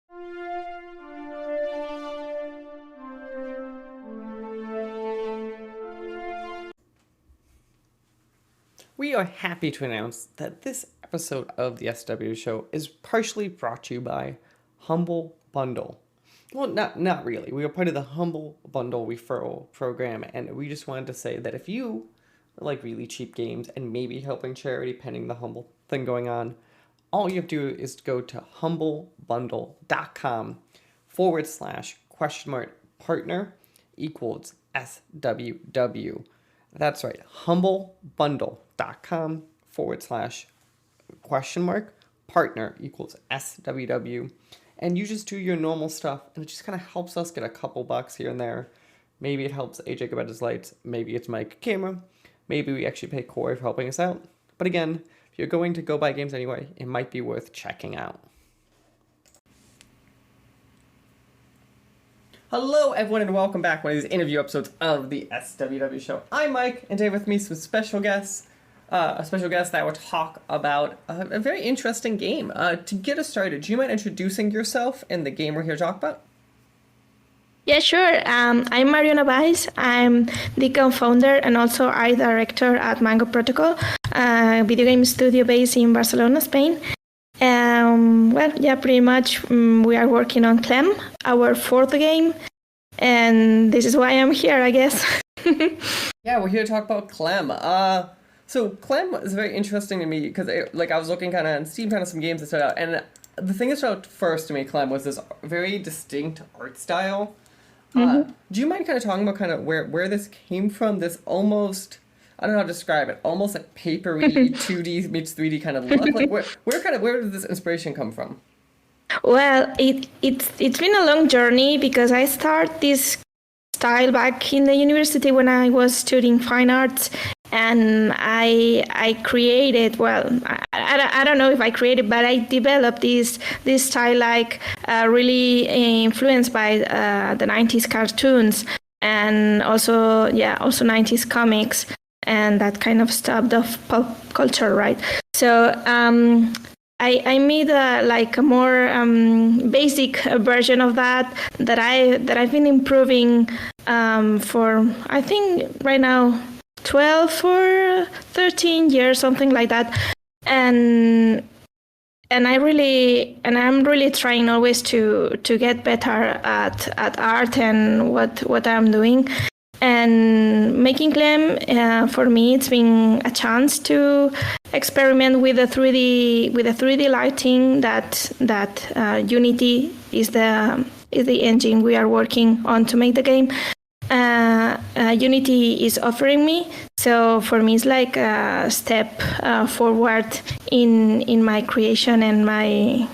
We are happy to announce that this episode of the SWW show is partially brought to you by Humble Bundle. Well, not really. We are part of the Humble Bundle referral program, and we just wanted to say that if you like really cheap games and maybe helping charity pending the Humble thing going on, all you have to do is go to humblebundle.com/partner equals SWW. That's right, humblebundle.com/partner equals SWW. And you just do your normal stuff, and it just kind of helps us get a couple bucks here and there. Maybe it helps AJ get his lights, maybe it's Mike camera, maybe we actually pay Corey for helping us out. But again, if you're going to go buy games anyway, it might be worth checking out. Hello everyone and welcome back to one of these interview episodes of the SWW show. I'm Mike, and today with me some special guests. A special guest that will talk about a very interesting game. To get us started, do you mind introducing yourself and the game we're here to talk about? Yeah, sure. I'm Mariona Valls. I'm the co-founder and also art director at Mango Protocol, a video game studio based in Barcelona, Spain. Pretty much we are working on CLeM, our fourth game, and this is why I'm here, I guess. Yeah, we're here to talk about CLeM. So CLeM is very interesting to me because I was looking kind of on Steam, kind of some games that stood out, and the thing that stood out first to me, CLeM, was this very distinct art style. Do you mind kind of talking about kind of where this came from? This almost, I don't know how to describe it, almost like papery 2D meets 3D kind of look. Like where did this inspiration come from? Well, it's been a long journey because I started this style back in the university when I was studying fine arts, and I created, I don't know if I created, but I developed this style really influenced by the 90s cartoons and also 90s comics and that kind of stuff, the pop culture, right? So I made a more basic version of that I've been improving for, I think right now 12 or 13 years, something like that, and I'm really trying always to get better at art and what I'm doing. And making CLeM, for me, it's been a chance to experiment with the 3D lighting that Unity is the engine we are working on to make the game. Unity is offering me, so for me it's like a step forward in my creation and my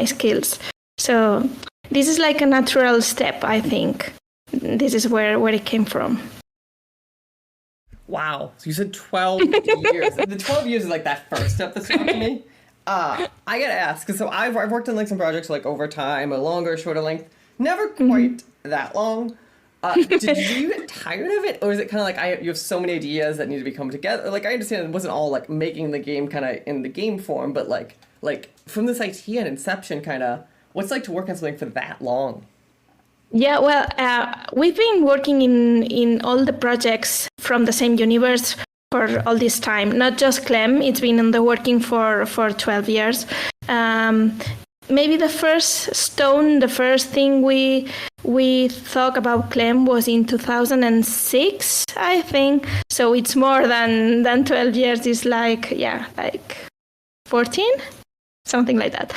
skills. So this is like a natural step, I think. This is where it came from. Wow. So you said 12 years. The 12 years is like that first step that's come to me. I gotta ask, because so I've worked on some projects over time, a longer, shorter length. Never quite that long. Did you get tired of it, or is it kind of you have so many ideas that need to be come together? I understand it wasn't all making the game kind of in the game form, but from this idea and inception, kind of what's it like to work on something for that long? Yeah, well, we've been working in all the projects from the same universe for all this time, not just CLeM. It's been in the working for 12 years. Maybe the first thing we thought about CLeM was in 2006, I think. So it's more than 12 years. It's 14, something like that.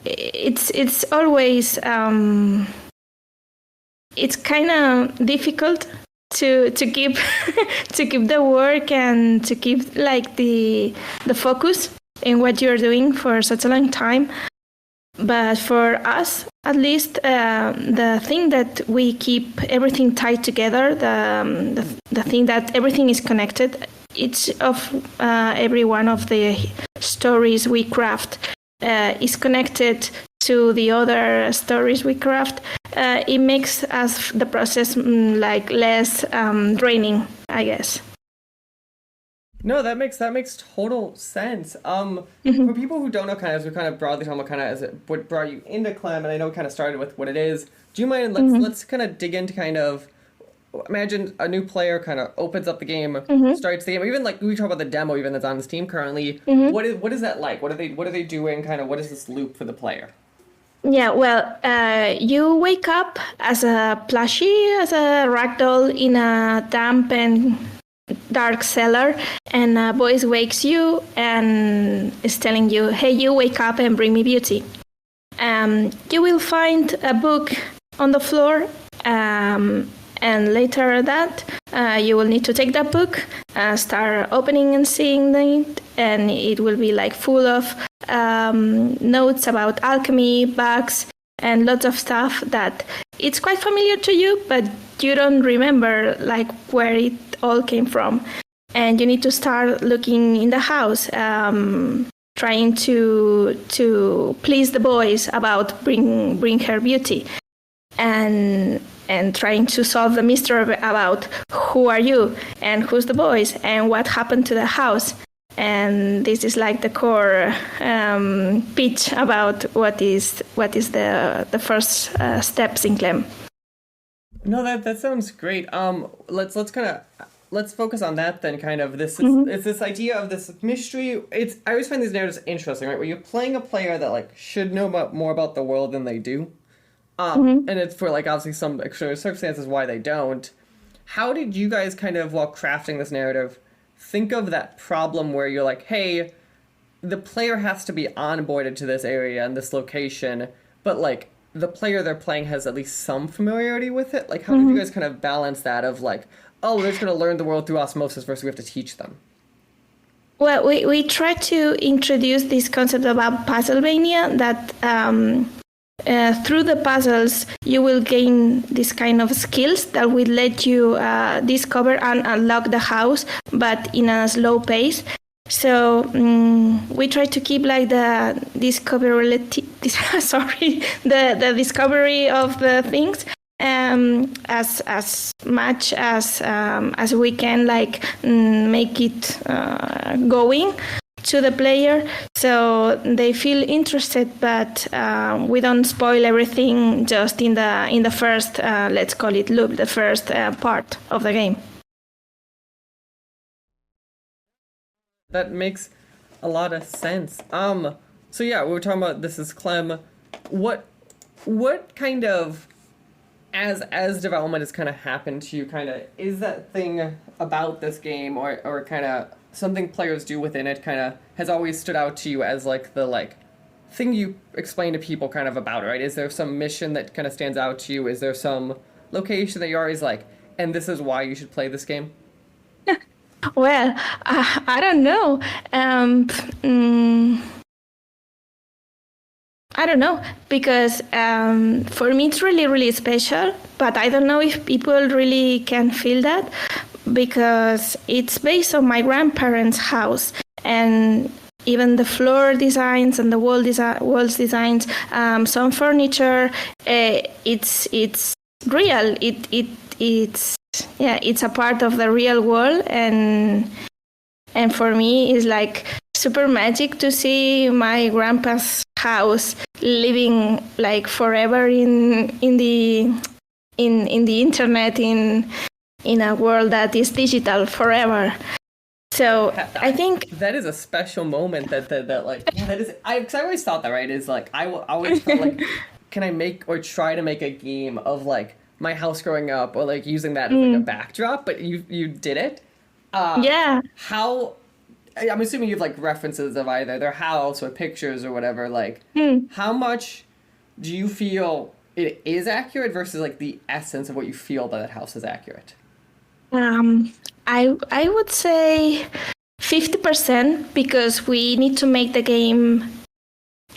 It's always it's kind of difficult to keep the work and to keep the focus in what you're doing for such a long time. But for us, at least, the thing that we keep everything tied together, the thing that everything is connected, each of every one of the stories we craft is connected to the other stories we craft. It makes us the process less draining, I guess. No, that makes total sense. For people who don't know, kind of, as we kind of broadly talking about, kind of as what brought you into CLeM, and I know we kind of started with what it is. Do you mind? Let's kind of dig into kind of. Imagine a new player kind of opens up the game, starts the game, or even like we talk about the demo, even that's on Steam currently. What is that like? What are they doing? Kind of what is this loop for the player? Yeah, well, you wake up as a plushie, as a ragdoll in a damp and dark cellar, and a voice wakes you and is telling you, hey, you wake up and bring me beauty. You will find a book on the floor, and later that you will need to take that book, start opening and seeing it, and it will be like full of notes about alchemy, bugs, and lots of stuff that it's quite familiar to you, but you don't remember like where it all came from. And you need to start looking in the house, trying to please the boys about bring her beauty, and trying to solve the mystery about who are you and who's the boys and what happened to the house. And this is like the core pitch about what is the first steps in CLeM. No, that sounds great. Let's focus on that then. Kind of it's this idea of this mystery. I always find these narratives interesting, right? Where you're playing a player that like should know more about the world than they do, and it's for like obviously some extra circumstances why they don't. How did you guys kind of, while crafting this narrative, think of that problem where you're like, hey, the player has to be onboarded to this area and this location, but like the player they're playing has at least some familiarity with it? Like, how did you guys kind of balance that of like, oh, they're just going to learn the world through osmosis versus we have to teach them? Well, we try to introduce this concept about Puzzlevania, that through the puzzles you will gain this kind of skills that will let you discover and unlock the house, but in a slow pace. So we try to keep like the discovery the discovery of the things as much as we can, like make it going to the player, so they feel interested, but we don't spoil everything just in the first let's call it loop, the first part of the game. That makes a lot of sense. So yeah, we were talking about this is CLeM. What kind of, as development has kind of happened to you, kind of is that thing about this game or kind of something players do within it kind of has always stood out to you as like the like thing you explain to people kind of about it, right? Is there some mission that kind of stands out to you? Is there some location that you're always like, and this is why you should play this game? Well, I don't know. I don't know, because for me it's really, really special, but I don't know if people really can feel that, because it's based on my grandparents' house, and even the floor designs and the walls designs, some furniture, it's real. It's a part of the real world, and for me it's like super magic to see my grandpa's house living like forever in the internet, in a world that is digital forever. So I think that is a special moment that like, yeah, that is, because I always thought that, right, is like I always felt like, can I make or try to make a game of like my house growing up, or like using that as like a backdrop, but you did it. Yeah. How, I'm assuming you have like references of either their house or pictures or whatever, like how much do you feel it is accurate versus like the essence of what you feel that house is accurate? I would say 50%, because we need to make the game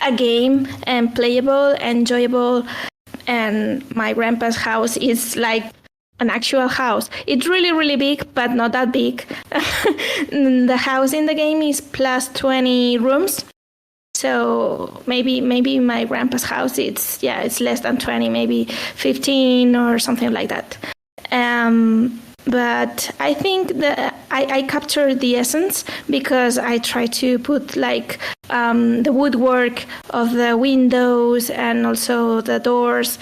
a game and playable, enjoyable, and my grandpa's house is like an actual house. It's really, really big, but not that big. The house in the game is plus 20 rooms. So maybe my grandpa's house, it's less than 20, maybe 15 or something like that. but I think that I capture the essence because I try to put like the woodwork of the windows and also the doors,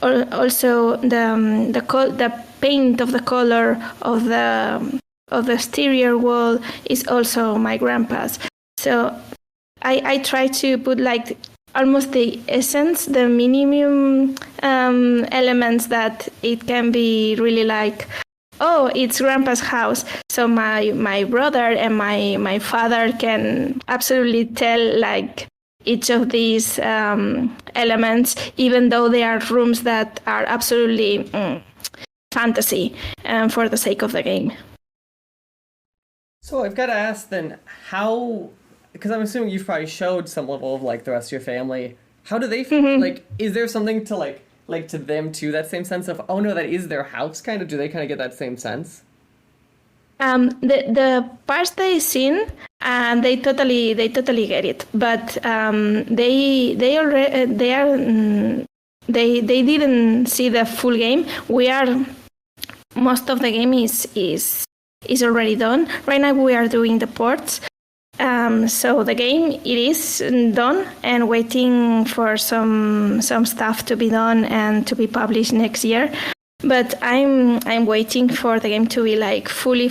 also the paint of the color of the exterior wall is also my grandpa's. So I try to put like almost the essence, the minimum elements that it can be really like, oh, it's grandpa's house. So my brother and my father can absolutely tell like each of these elements, even though they are rooms that are absolutely fantasy for the sake of the game. So I've got to ask then, how, because I'm assuming you've probably showed some level of like the rest of your family. How do they feel? Like, is there something to like to them too, that same sense of, oh no, that is their house kind of? Do they kind of get that same sense? The parts they seen, they totally get it, but they didn't see the full game. Most of the game is already done. Right now we are doing the ports. So the game, it is done and waiting for some stuff to be done and to be published next year. But I'm waiting for the game to be like fully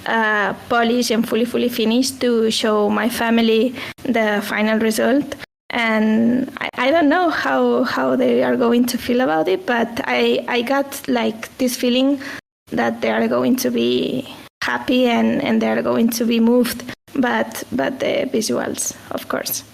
polished and fully finished to show my family the final result. And I don't know how they are going to feel about it, but I got like this feeling that they are going to be happy and they are going to be moved. But the visuals, of course.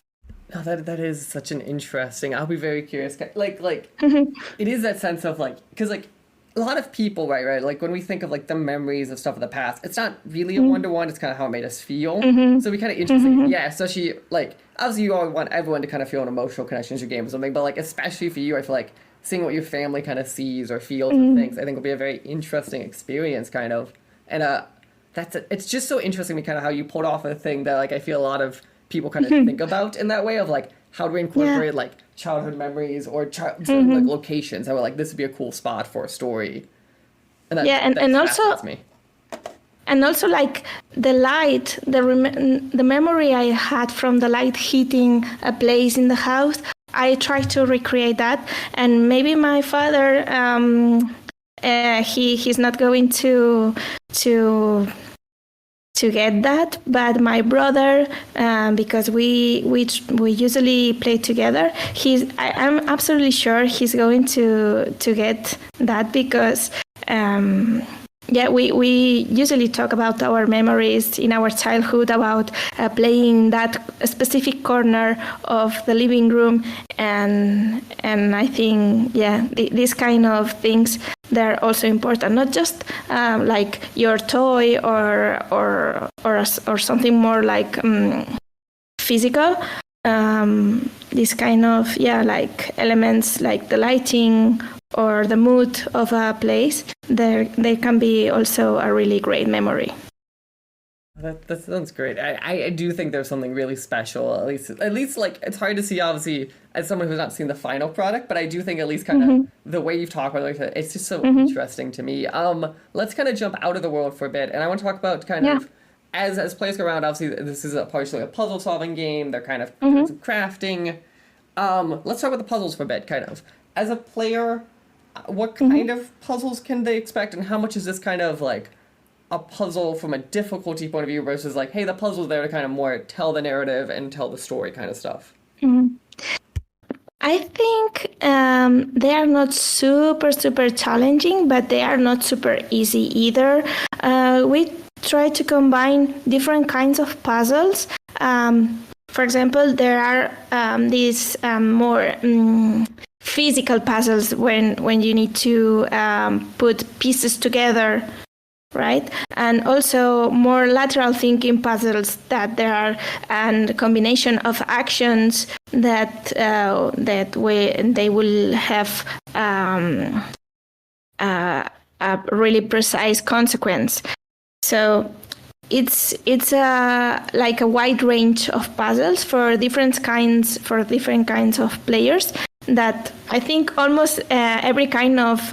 No, that is such an interesting. I'll be very curious. Like it is that sense of like, because like a lot of people, right? Like when we think of like the memories of stuff of the past, it's not really a one-to-one. It's kind of how it made us feel. So we kind of interesting, yeah. Especially like obviously you always want everyone to kind of feel an emotional connection to your game or something, but like especially for you, I feel like seeing what your family kind of sees or feels or thinks, I think will be a very interesting experience, kind of. And it's just so interesting to me kind of how you pulled off a thing that like I feel a lot of people kind of think about in that way of like how do we incorporate like childhood memories or certain like locations. I would like, this would be a cool spot for a story. And that, and also me. And also like the light, the memory I had from the light hitting a place in the house, I tried to recreate that. And maybe my father, he's not going to get that, but my brother, because we usually play together, I'm absolutely sure he's going to get that because we usually talk about our memories in our childhood, about playing that specific corner of the living room, and I think these kind of things, they're also important. Not just like your toy or something more like physical. These kind of like elements like the lighting or the mood of a place, they can be also a really great memory. That sounds great. I do think there's something really special, at least like it's hard to see obviously as someone who's not seen the final product, but I do think at least kind of the way you've talked about it, it's just so interesting to me. Let's kind of jump out of the world for a bit, and I want to talk about kind of as players go around, obviously this is partially a puzzle solving game. They're kind of doing some crafting. Let's talk about the puzzles for a bit, kind of. As a player, what kind of puzzles can they expect, and how much is this kind of like a puzzle from a difficulty point of view versus like, hey, the puzzle's there to kind of more tell the narrative and tell the story kind of stuff? I think they are not super challenging, but they are not super easy either. We try to combine different kinds of puzzles. For example, there are these more physical puzzles when you need to put pieces together, right? And also more lateral thinking puzzles that there are and combination of actions that they will have a really precise consequence. So it's like a wide range of puzzles for different kinds of players. that I think almost every kind of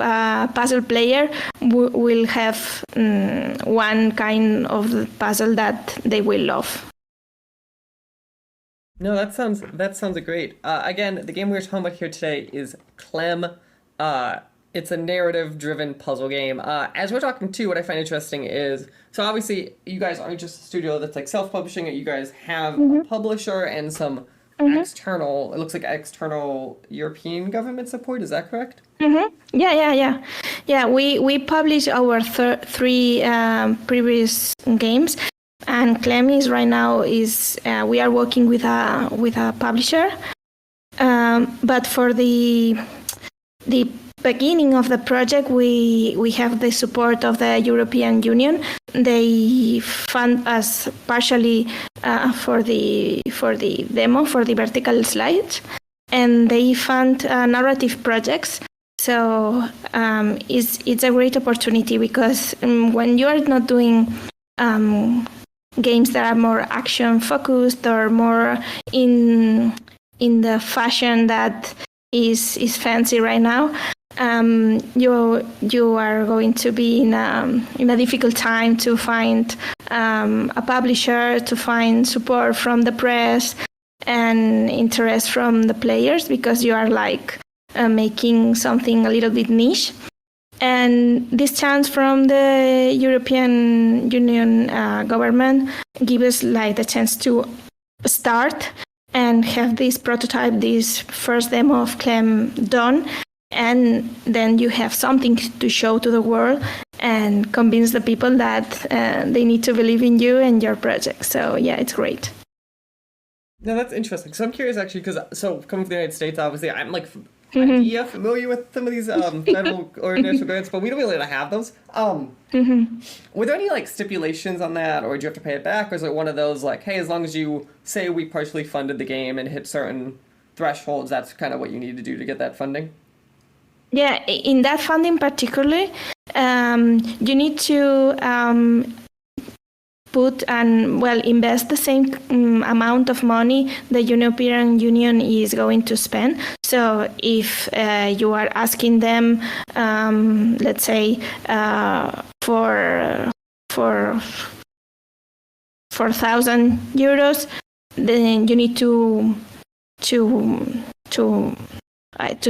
puzzle player will have one kind of the puzzle that they will love. No, that sounds great. Again, the game we're talking about here today is CLeM. It's a narrative-driven puzzle game. As we're talking too, what I find interesting is, so obviously you guys aren't just a studio that's like self-publishing it. You guys have a publisher and some external, it looks like external European government support. Is that correct? Yeah. We published our three previous games. And CLeM is right now we are working with a publisher, but for the beginning of the project, we have the support of the European Union. They fund us partially for the demo, for the vertical slides, and they fund narrative projects. So it's a great opportunity because when you are not doing games that are more action focused or more in the fashion that is fancy right now, you are going to be in a difficult time to find a publisher, to find support from the press and interest from the players, because you are like making something a little bit niche. And this chance from the European Union government gives us like the chance to start and have this prototype, this first demo of CLeM done, and then you have something to show to the world and convince the people that they need to believe in you and your project. So yeah, it's great. No, that's interesting. So I'm curious actually, because coming from the United States, obviously I'm like idea familiar with some of these federal or national grants, but we don't really have those. Were there any like stipulations on that, or do you have to pay it back, or is it one of those like, hey, as long as you say we partially funded the game and hit certain thresholds, that's kind of what you need to do to get that funding? Yeah, in that funding particularly, you need to put and invest the same amount of money the European Union is going to spend. So if you are asking them, let's say, for 4,000 euros, then you need to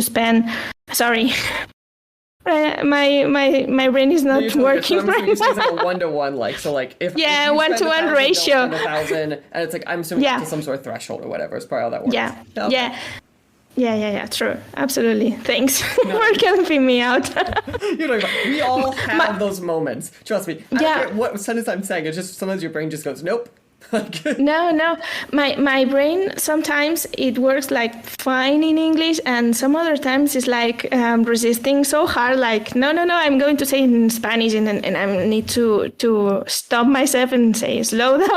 spend. Sorry. My brain is not working right now. It's like a 1-to-1, like, so like if 1-to-1 ratio, 1,000, and it's like I'm assuming to some sort of threshold or whatever. It's probably how that works. Yeah, true, absolutely. Thanks for helping me out. We all have those moments. Trust me. I don't care what sentence I'm saying. It's just sometimes your brain just goes, nope. No. My brain sometimes it works like fine in English, and some other times it's like resisting so hard. Like no, I'm going to say it in Spanish, and I need to stop myself and say slow down.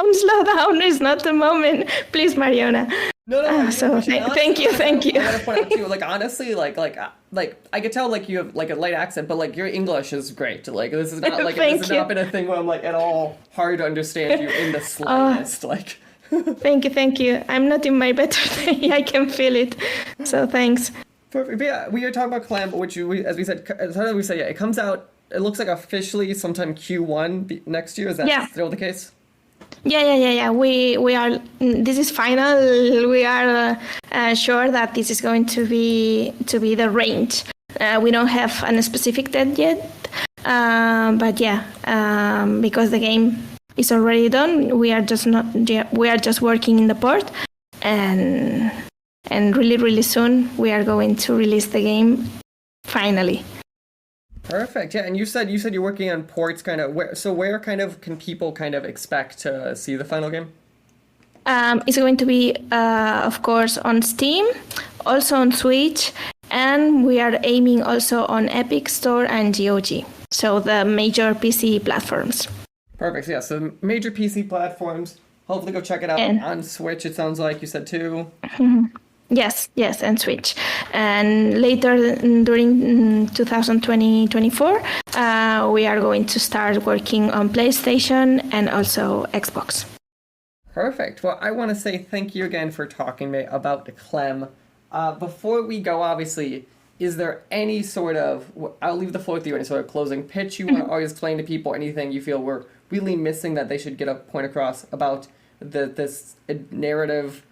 It's not the moment, please, Mariona. No. So thank you. I gotta point out too, like honestly, like I could tell like you have like a light accent, but like your English is great. Like this is not like this has not been a thing where I'm like at all hard to understand you in the slightest. Like. Thank you. I'm not in my better day. I can feel it. So thanks. Perfect. But yeah, we are talking about CLeM, which as we said, it comes out. It looks like officially sometime Q1 next year. Is that still the case? Yeah. We are. This is final. We are sure that this is going to be the range. We don't have a specific date yet, but because the game is already done, we are just working in the port, and really soon we are going to release the game finally. Perfect. Yeah, and you said you're working on ports. Kind of where kind of can people kind of expect to see the final game? It's going to be, of course, on Steam, also on Switch, and we are aiming also on Epic Store and GOG. So the major PC platforms. Perfect. Yeah. So major PC platforms. Hopefully, go check it out on Switch. It sounds like you said too. Yes, and Switch. And later during 2024, we are going to start working on PlayStation and also Xbox. Perfect. Well, I want to say thank you again for talking to me about the CLeM. Before we go, obviously, is there any sort of, I'll leave the floor with you, any sort of closing pitch you want to always explain to people, anything you feel we're really missing that they should get a point across about this narrative.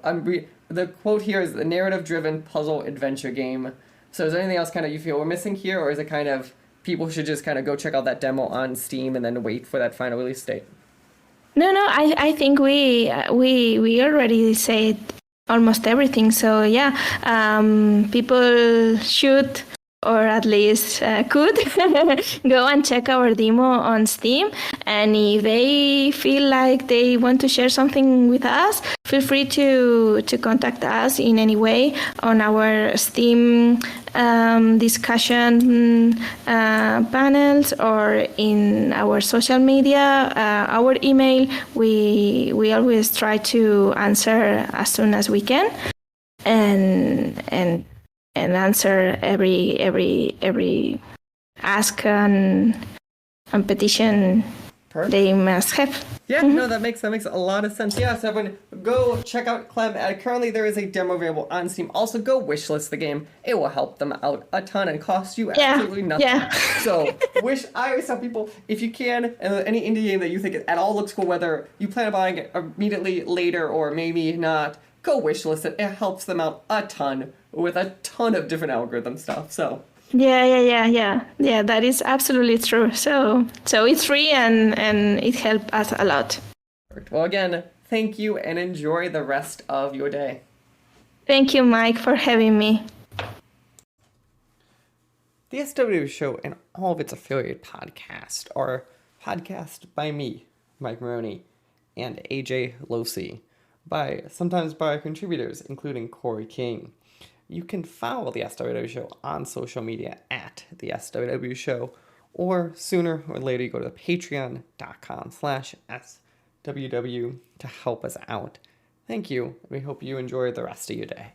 The quote here is the narrative-driven puzzle adventure game. So is there anything else kind of you feel we're missing here, or is it kind of people should just kind of go check out that demo on Steam and then wait for that final release date? No, I think we already said almost everything. So yeah, people should, or at least could, go and check our demo on Steam. And if they feel like they want to share something with us, feel free to contact us in any way on our Steam discussion panels or in our social media. Our email, we always try to answer as soon as we can, and answer every ask and petition. Perfect. They must have. Yeah, no, that makes a lot of sense. Yeah, so everyone go check out CLeM. Currently, there is a demo available on Steam. Also, go wishlist the game. It will help them out a ton and cost you absolutely nothing. Yeah. So, I always tell people, if you can, any indie game that you think at all looks cool, whether you plan on buying it immediately later or maybe not, go wishlist it. It helps them out a ton with a ton of different algorithm stuff. So. Yeah. That is absolutely true. So it's free and it helped us a lot. Well, again, thank you and enjoy the rest of your day. Thank you, Mike, for having me. The SWW show and all of its affiliate podcasts are podcast by me, Mike Maroney, and AJ Losi, sometimes by contributors, including Corey King. You can follow the SWW Show on social media at the SWW Show, or sooner or later you go to patreon.com/SWW to help us out. Thank you. We hope you enjoy the rest of your day.